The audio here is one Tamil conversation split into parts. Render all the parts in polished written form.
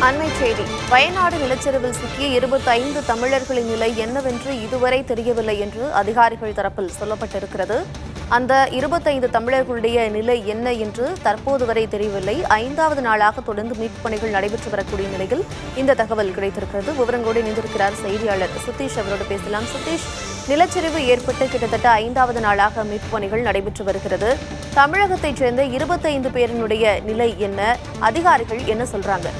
அண்மை செய்தி. வயநாடு நிலச்சரிவில் சிக்கிய 25 தமிழர்களின் நிலை என்னவென்று இதுவரை தெரியவில்லை என்று அதிகாரிகள் தரப்பில் சொல்லப்பட்டிருக்கிறது. அந்த 25 தமிழர்களுடைய நிலை என்ன என்று தற்போது வரை தெரியவில்லை. 5வது நாளாக தொடர்ந்து மீட்புப் பணிகள் நடைபெற்று வரக்கூடிய நிலையில் இந்த தகவல் கிடைத்திருக்கிறது. விவரங்களோடு இணைந்திருக்கிறார் செய்தியாளர் சுதீஷ். அவரோடு பேசலாம். சுதீஷ், நிலச்சரிவு ஏற்பட்டு கிட்டத்தட்ட 5வது நாளாக மீட்புப் பணிகள் நடைபெற்று வருகிறது. தமிழகத்தைச் சேர்ந்த 25 பேரினுடைய நிலை என்ன? அதிகாரிகள் என்ன சொல்றாங்க?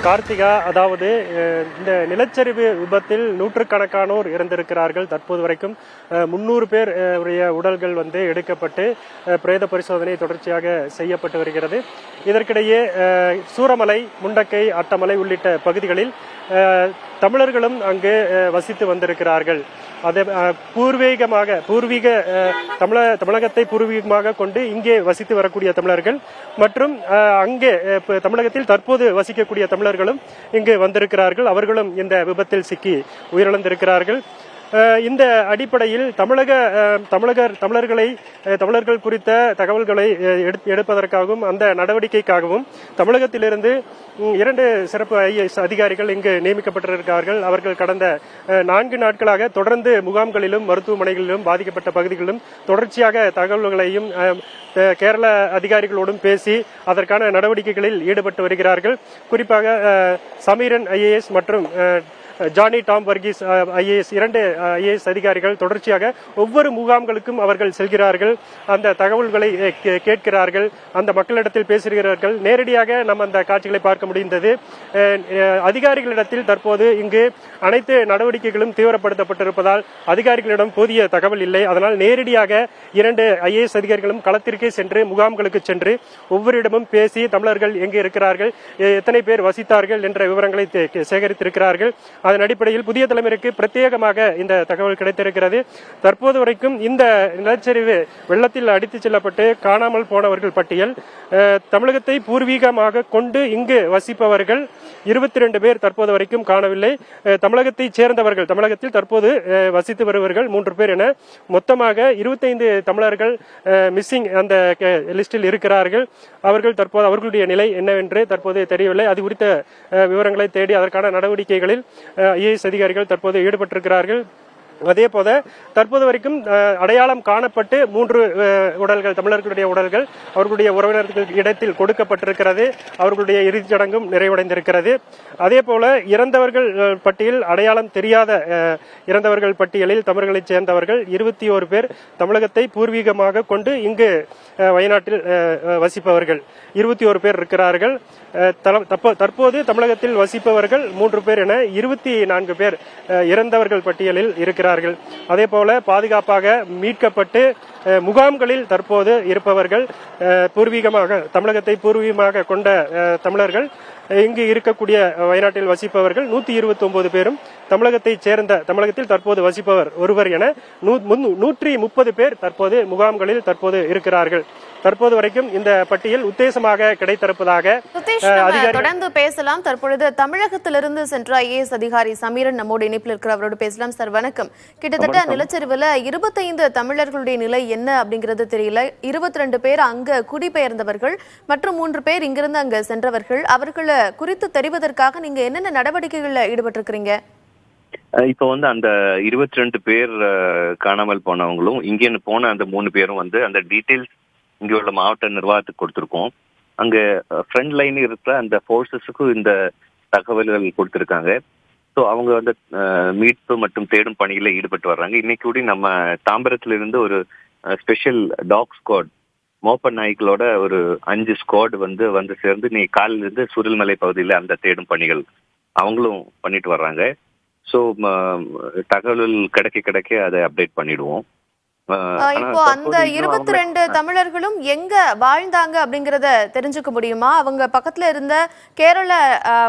கார்த்திகா, அதாவது இந்த நிலச்சரிவு விபத்தில் நூற்றுக்கணக்கானோர் இறந்திருக்கிறார்கள். தற்போது வரைக்கும் 300 பேர் உடைய உடல்கள் எடுக்கப்பட்டு பிரேத பரிசோதனை தொடர்ச்சியாக செய்யப்பட்டு வருகிறது. இதற்கிடையே சூரமலை, முண்டக்கை, அட்டமலை உள்ளிட்ட பகுதிகளில் தமிழர்களும் அங்கு வசித்து வந்திருக்கிறார்கள். அதை பூர்வீக தமிழகத்தை பூர்வீகமாக கொண்டு இங்கே வசித்து வரக்கூடிய தமிழர்கள் மற்றும் அங்கே தமிழகத்தில் தற்போது வசிக்கக்கூடிய தமிழர்களும் இங்கு வந்திருக்கிறார்கள். அவர்களும் இந்த விபத்தில் சிக்கி உயிரிழந்திருக்கிறார்கள். இந்த அடிப்படையில் தமிழர்கள் குறித்த தகவல்களை எடுப்பதற்காகவும் அந்த நடவடிக்கைக்காகவும் தமிழகத்திலிருந்து 2 சிறப்பு IAS அதிகாரிகள் இங்கு நியமிக்கப்பட்டிருக்கிறார்கள். அவர்கள் கடந்த 4 நாட்களாக தொடர்ந்து முகாம்களிலும் மருத்துவமனைகளிலும் பாதிக்கப்பட்ட பகுதிகளிலும் தொடர்ச்சியாக தகவல்களையும் கேரள அதிகாரிகளோடும் பேசி அதற்கான நடவடிக்கைகளில் ஈடுபட்டு வருகிறார்கள். குறிப்பாக சமீரன் IAS மற்றும் ஜானி டாம் வர்கீஸ் IAS 2 IAS அதிகாரிகள் தொடர்ச்சியாக ஒவ்வொரு முகாம்களுக்கும் அவர்கள் செல்கிறார்கள். அந்த தகவல்களை கேட்கிறார்கள், அந்த மக்களிடத்தில் பேசுகிறார்கள். நேரடியாக நம்ம அந்த காட்சிகளை பார்க்க முடிந்தது. அதிகாரிகளிடத்தில் தற்போது இங்கு அனைத்து நடவடிக்கைகளும் தீவிரப்படுத்தப்பட்டிருப்பதால் அதிகாரிகளிடம் போதிய தகவல் இல்லை. அதனால் நேரடியாக 2 IAS அதிகாரிகளும் களத்திற்கே சென்று முகாம்களுக்கு சென்று ஒவ்வொரு இடமும் பேசி தமிழர்கள் எங்கு இருக்கிறார்கள், எத்தனை பேர் வசித்தார்கள் என்ற விவரங்களை சேகரித்திருக்கிறார்கள். அதன் அடிப்படையில் புதிய தலைமுறைக்கு பிரத்யேகமாக இந்த தகவல் கிடைத்திருக்கிறது. தற்போது வரைக்கும் இந்த நிலச்சரிவு வெள்ளத்தில் அடித்துச் செல்லப்பட்டு காணாமல் போனவர்கள் பட்டியல் தமிழகத்தை பூர்வீகமாக கொண்டு இங்கு வசிப்பவர்கள் 22 பேர் தற்போது வரைக்கும் காணவில்லை. தமிழகத்தை சேர்ந்தவர்கள், தமிழகத்தில் தற்போது வசித்து வருவர்கள் 3 பேர் என மொத்தமாக 25 தமிழர்கள் மிஸ்ஸிங் அந்த லிஸ்டில் இருக்கிறார்கள். அவர்கள் தற்போது அவர்களுடைய நிலை என்னவென்று தற்போது தெரியவில்லை. அது குறித்த விவரங்களை தேடி அதற்கான நடவடிக்கைகளில் IAS அதிகாரிகள் தற்போது ஈடுபட்டிருக்கிறார்கள். அதே போல தற்போது வரைக்கும் அடையாளம் காணப்பட்டு 3 உடல்கள், தமிழர்களுடைய உடல்கள் அவர்களுடைய உறவினர்கள் இடத்தில் கொடுக்கப்பட்டிருக்கிறது. அவர்களுடைய இறுதிச் சடங்கும் நிறைவடைந்திருக்கிறது. அதே போல இறந்தவர்கள் பட்டியல் அடையாளம் தெரியாத இறந்தவர்கள் பட்டியலில் தமிழர்களைச் சேர்ந்தவர்கள் 21 பேர் தமிழகத்தை பூர்வீகமாக கொண்டு இங்கு வயநாட்டில் வசிப்பவர்கள் 21 பேர் இருக்கிறார்கள். தற்போது தமிழகத்தில் வசிப்பவர்கள் 3 பேர் என 24 பேர் இறந்தவர்கள் பட்டியலில் இருக்கிறார்கள். அதே போல பாதுகாப்பாக மீட்கப்பட்டு முகாம்களில் தற்போது இருப்பவர்கள் தமிழகத்தை பூர்வீகமாக கொண்ட தமிழர்கள் இங்கு இருக்கக்கூடிய வயநாட்டில் வசிப்பவர்கள் 129 பேரும் தமிழகத்தில் தற்போது வசிப்பவர் ஒருவர் என 130 பேர் தற்போது முகாம்களில் தற்போது இருக்கிறார்கள். தற்போது வரைக்கும் இந்த பட்டியல் உத்தேசமாக கிடைத்திருப்பதாக தொடர்ந்து பேசலாம். தற்பொழுது தமிழகத்திலிருந்து சென்ற IAS அதிகாரி சமீரன் நம்மோடு இணைப்பில் இருக்கிற அவரோடு பேசலாம். சார் வணக்கம். கிட்டத்தட்ட நிலச்சரிவுல 25 தமிழர்களுடைய நிலை என்ன அப்படிங்கிறது தெரியல. 22 பேர் அங்க குடிபெயர்ந்தவர்கள் மற்றும் 3 பேர் இங்கிருந்து அங்க சென்றவர்கள். அவர்களை குறித்து தெரிவதற்காக நீங்க என்னென்ன நடவடிக்கைகள்ல ஈடுபட்டிருக்கிறீங்க? இப்போ அந்த 22 பேர் காணாமல் போனவங்களும் இங்கே போன அந்த 3 பேரும் அந்த டீட்டெயில்ஸ் இங்கே உள்ள மாவட்ட நிர்வாகத்துக்கு கொடுத்துருக்கோம். அங்க ஃப்ரண்ட் லைன் இருக்கிற அந்த போர்சஸுக்கும் இந்த தகவல்கள் கொடுத்துருக்காங்க. ஸோ அவங்க மீட்பு மற்றும் தேடும் பணியில் ஈடுபட்டு வர்றாங்க. இன்னைக்கு கூட நம்ம தாம்பரத்திலிருந்து ஒரு ஸ்பெஷல் டாக் ஸ்குவாட், மோப்ப நாய்களோட ஒரு 5 ஸ்குவாட் வந்து சேர்ந்து நீ காலிலிருந்து சுருள்மலை பகுதியில் அந்த தேடும் பணிகள் அவங்களும் பண்ணிட்டு வர்றாங்க. ஸோ தகவல் கிடைக்க அதை அப்டேட் பண்ணிடுவோம். இப்போ அந்த 22 தமிழர்களும் எங்க வாழ்ந்தாங்க அப்படிங்கறத தெரிஞ்சுக்க முடியுமா? அவங்க பக்கத்துல இருந்த கேரள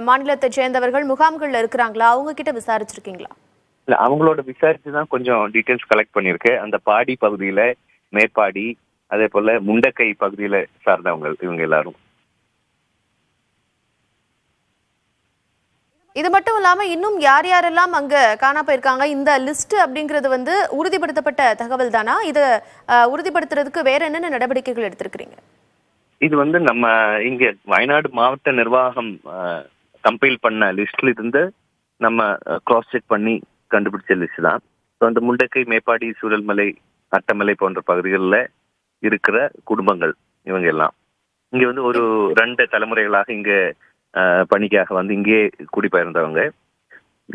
மாநிலத்தை சேர்ந்தவர்கள் முகாம்கள்ல இருக்கிறாங்களா? அவங்க கிட்ட விசாரிச்சிருக்கீங்களா? இல்ல, அவங்களோட விசாரிச்சுதான் கொஞ்சம் டீட்டெயில்ஸ் கலெக்ட் பண்ணிருக்கு. அந்த பாடி பகுதியில, மேற்பாடி, அதே போல முண்டக்கை பகுதியில சார்ந்தவங்க இவங்க எல்லாரும். இது மட்டும் இல்லாம இன்னும் யார் யாரெல்லாம் அங்க காணா போயிருக்காங்க, இந்த லிஸ்ட் அப்படிங்கிறது வந்து உறுதிப்படுத்தப்பட்ட தகவல் தானா? இது உறுதிப்படுத்துறதுக்கு வேற என்னென்ன நடவடிக்கைகள் எடுத்திருக்கிறீங்க? இது வந்து நம்ம இங்க வயநாடு மாவட்ட நிர்வாகம் கம்பைல் பண்ண லிஸ்ட்ல இருந்து நம்ம கிராஸ் செக் பண்ணி கண்டுபிடிச்ச லிஸ்ட் தான். ஸோ அந்த முண்டக்கை, மேப்பாடி, சூழல்மலை, அட்டமலை போன்ற பகுதிகளில் இருக்கிற குடும்பங்கள் இவங்க எல்லாம் இங்க வந்து ஒரு 2 தலைமுறைகளாக இங்க பணிக்காக வந்து இங்கே குடிபெயர்ந்தவங்க.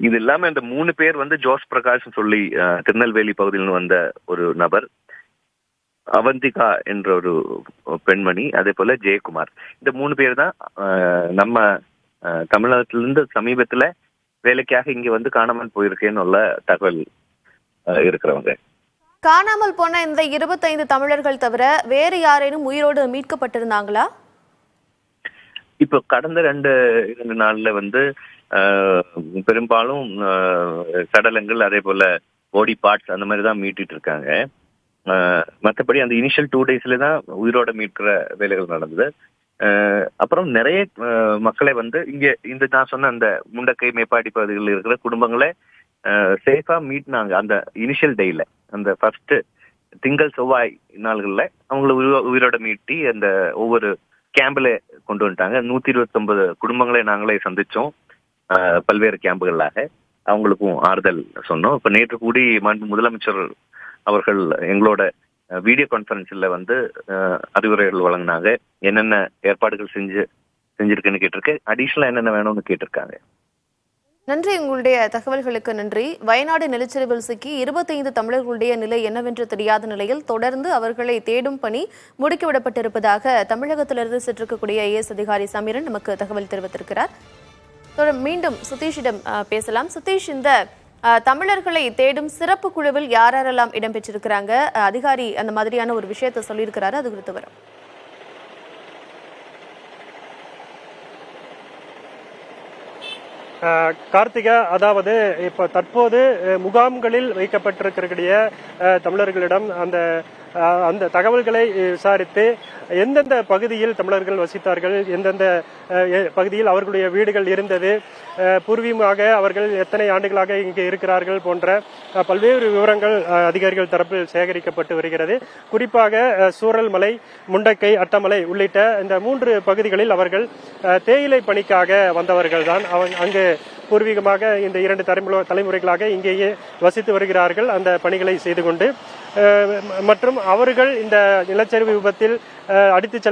இது இல்லாம இந்த 3 பேர் வந்து ஜோஸ் பிரகாஷ் சொல்லி திருநெல்வேலி பகுதியில் வந்த ஒரு நபர், அவந்திகா என்ற ஒரு பெண்மணி, அதே போல ஜெயக்குமார். இந்த 3 பேர் தான் நம்ம தமிழகத்திலிருந்து சமீபத்துல வேலைக்காக இங்க வந்து காணாமல் போயிருக்கேன்னு உள்ள தகவல் இருக்கிறவங்க. காணாமல் போன இந்த 25 தமிழர்கள் தவிர வேறு யாரேனும் உயிரோடு மீட்கப்பட்டிருந்தாங்களா? இப்போ கடந்த 2 நாள்ல வந்து பெரும்பாலும் சடலங்கள், அதே போல பாடி பார்ட்ஸ் அந்த மாதிரி தான் மீட்டுட்டு இருக்காங்க. மற்றபடி அந்த இனிஷியல் 2 டேஸ்ல தான் உயிரோட மீட்கிற வேலைகள் நடந்தது. அப்புறம் நிறைய மக்களை வந்து இங்க இந்த நான் சொன்ன அந்த முண்டக்கை, மேப்பாடி பகுதிகளில் இருக்கிற குடும்பங்களை சேஃபா மீட்னாங்க. அந்த இனிஷியல் டேல, அந்த ஃபர்ஸ்ட் திங்கள் செவ்வாய் நாள்கள்ல அவங்கள உயிரோட மீட்டி அந்த ஒவ்வொரு கேம்பில் கொண்டு வந்துட்டாங்க. 129 குடும்பங்களை நாங்களே சந்திச்சோம் பல்வேறு கேம்புகளாக. அவங்களுக்கும் ஆறுதல் சொன்னோம். இப்ப நேற்று கூடி முதலமைச்சர் அவர்கள் எங்களோட வீடியோ கான்ஃபரன்ஸ்ல வந்து அறிவுரைகள் வழங்கினாங்க. என்னென்ன ஏற்பாடுகள் செஞ்சிருக்குன்னு கேட்டிருக்கு, அடிஷனலா என்னென்ன வேணும்னு கேட்டிருக்காங்க. நன்றி, உங்களுடைய தகவல்களுக்கு நன்றி. வயநாடு நிலச்சரிவில் சிக்கி 25 தமிழர்களுடைய நிலை என்னவென்று தெரியாத நிலையில் தொடர்ந்து அவர்களை தேடும் பணி முடுக்கிவிடப்பட்டிருப்பதாக தமிழகத்திலிருந்து சென்றிருக்கக்கூடிய ஐஏஎஸ் அதிகாரி சமீரன் நமக்கு தகவல் தெரிவித்திருக்கிறார். மீண்டும் சுதீஷிடம் பேசலாம். சுதீஷ், இந்த தமிழர்களை தேடும் சிறப்பு குழுவில் யாரெல்லாம் இடம்பெற்றிருக்கிறாங்க? அதிகாரி அந்த மாதிரியான ஒரு விஷயத்தை சொல்லியிருக்கிறாரு, அது குறித்து வரும். கார்த்திகா, அதாவது இப்ப தற்போது முகாம்களில் வைக்கப்பட்டிருக்கக்கூடிய தமிழர்களிடம் அந்த தகவல்களை விசாரித்து எந்தெந்த பகுதியில் தமிழர்கள் வசித்தார்கள், எந்தெந்த பகுதியில் அவர்களுடைய வீடுகள் இருந்தது, பூர்வீகமாக அவர்கள் எத்தனை ஆண்டுகளாக இங்கே இருக்கிறார்கள் போன்ற பல்வேறு விவரங்கள் அதிகாரிகள் தரப்பில் சேகரிக்கப்பட்டு வருகிறது. குறிப்பாக சூரல்மலை, முண்டக்கை, அட்டமலை உள்ளிட்ட இந்த 3 பகுதிகளில் அவர்கள் தேயிலை பணிக்காக வந்தவர்கள் தான். அங்கு பூர்வீகமாக இந்த 2 தலைமுறைகளாக இங்கேயே வசித்து வருகிறார்கள், அந்த பணிகளை செய்து கொண்டு. மற்றும் அவர்கள் இந்த நிலச்சரிவு விபத்தில் அடித்துச்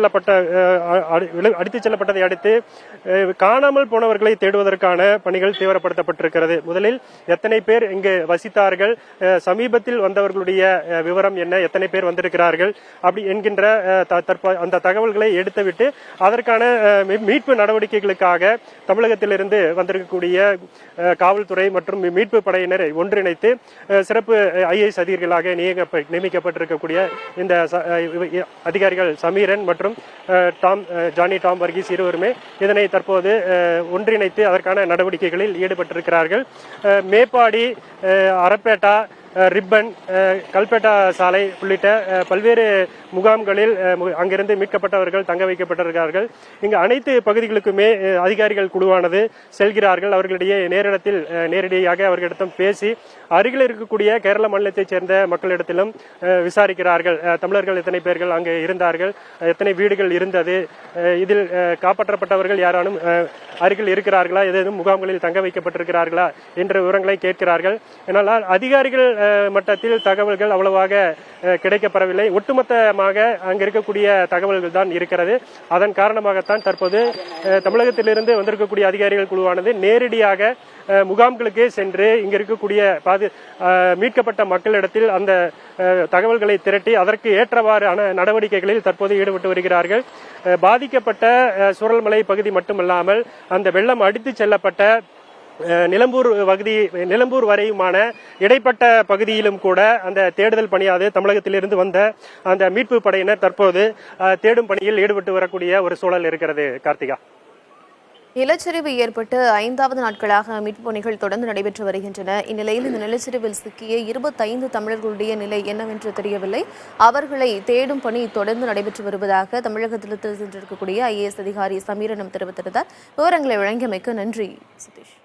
செல்லப்பட்டதை அடுத்து காணாமல் போனவர்களை தேடுவதற்கான பணிகள் தீவிரப்படுத்தப்பட்டிருக்கிறது. முதலில் எத்தனை பேர் இங்கு வசித்தார்கள், சமீபத்தில் வந்தவர்களுடைய விவரம் என்ன, எத்தனை பேர் வந்திருக்கிறார்கள் அப்படி என்கின்ற அந்த தகவல்களை எடுத்துவிட்டு அதற்கான மீட்பு நடவடிக்கைகளுக்காக தமிழகத்திலிருந்து வந்திருக்கக்கூடிய காவல்துறை மற்றும் மீட்பு படையினரை ஒன்றிணைத்து சிறப்பு ஐஏஎஸ் அதிகாரிகளாக நியமிக்கப்பட்டிருக்கக்கூடிய இந்த அதிகாரிகள் சமீரன் மற்றும் ஜானி டாம் வர்கீஸ் இருவருமே இதனை தற்போது ஒன்றிணைத்து அதற்கான நடவடிக்கைகளில் ஈடுபட்டிருக்கிறார்கள். மேப்பாடி, அரப்பேட்டா, ரிப்பன், கல்பேட்டா சாலை உள்ளிட்ட பல்வேறு முகாம்களில் அங்கிருந்து மீட்கப்பட்டவர்கள் தங்க வைக்கப்பட்டிருக்கிறார்கள். இங்கு அனைத்து பகுதிகளுக்குமே அதிகாரிகள் குழுவானது செல்கிறார்கள். அவர்களிடையே நேரடியாக அவர்களிடம் பேசி அருகில் இருக்கக்கூடிய கேரள மாநிலத்தைச் சேர்ந்த மக்களிடத்திலும் விசாரிக்கிறார்கள். தமிழர்கள் எத்தனை பேர்கள் அங்கு இருந்தார்கள், எத்தனை வீடுகள் இருந்தது, இதில் காப்பாற்றப்பட்டவர்கள் யாரானும் அருகில் இருக்கிறார்களா, ஏதேனும் முகாம்களில் தங்க வைக்கப்பட்டிருக்கிறார்களா என்ற விவரங்களை கேட்கிறார்கள். ஆனால் அதிகாரிகள் மட்டத்தில் தகவல்கள் அவ்வளவாக கிடைக்கப்பெறவில்லை. ஒட்டுமொத்தமாக அங்க இருக்கக்கூடிய தகவல்கள் தான் இருக்கிறது. அதன் காரணமாகத்தான் தற்போது தமிழகத்திலிருந்து வந்திருக்கக்கூடிய அதிகாரிகள் குழுவானது நேரடியாக முகாம்களுக்கே சென்று இங்க இருக்கக்கூடிய மீட்கப்பட்ட மக்களிடத்தில் அந்த தகவல்களை திரட்டி அதற்கு ஏற்றவாறான நடவடிக்கைகளில் தற்போது ஈடுபட்டு வருகிறார்கள். பாதிக்கப்பட்ட சூரல்மலை பகுதி மட்டுமல்லாமல் அந்த வெள்ளம் அடித்து செல்லப்பட்ட நிலம்பூர் வரையுமான இடைப்பட்ட பகுதியிலும் கூட அந்த தேடுதல் பணியாவது தமிழகத்திலிருந்து வந்த அந்த மீட்பு படையினர் தற்போது தேடும் பணியில் ஈடுபட்டு வரக்கூடிய ஒரு சூழல் இருக்கிறது. கார்த்திகா, நிலச்சரிவு ஏற்பட்டு 5வது நாட்களாக மீட்பு பணிகள் தொடர்ந்து நடைபெற்று வருகின்றன. இந்நிலையில் இந்த நிலச்சரிவில் சிக்கிய 25 தமிழர்களுடைய நிலை என்னவென்று தெரியவில்லை. அவர்களை தேடும் பணி தொடர்ந்து நடைபெற்று வருவதாக தமிழகத்தில் சென்றிருக்கக்கூடிய ஐஏஎஸ் அதிகாரி சமீரனம் தெரிவித்திருந்தார். விவரங்களை வழங்கியமைக்கு நன்றி சுதீஷ்.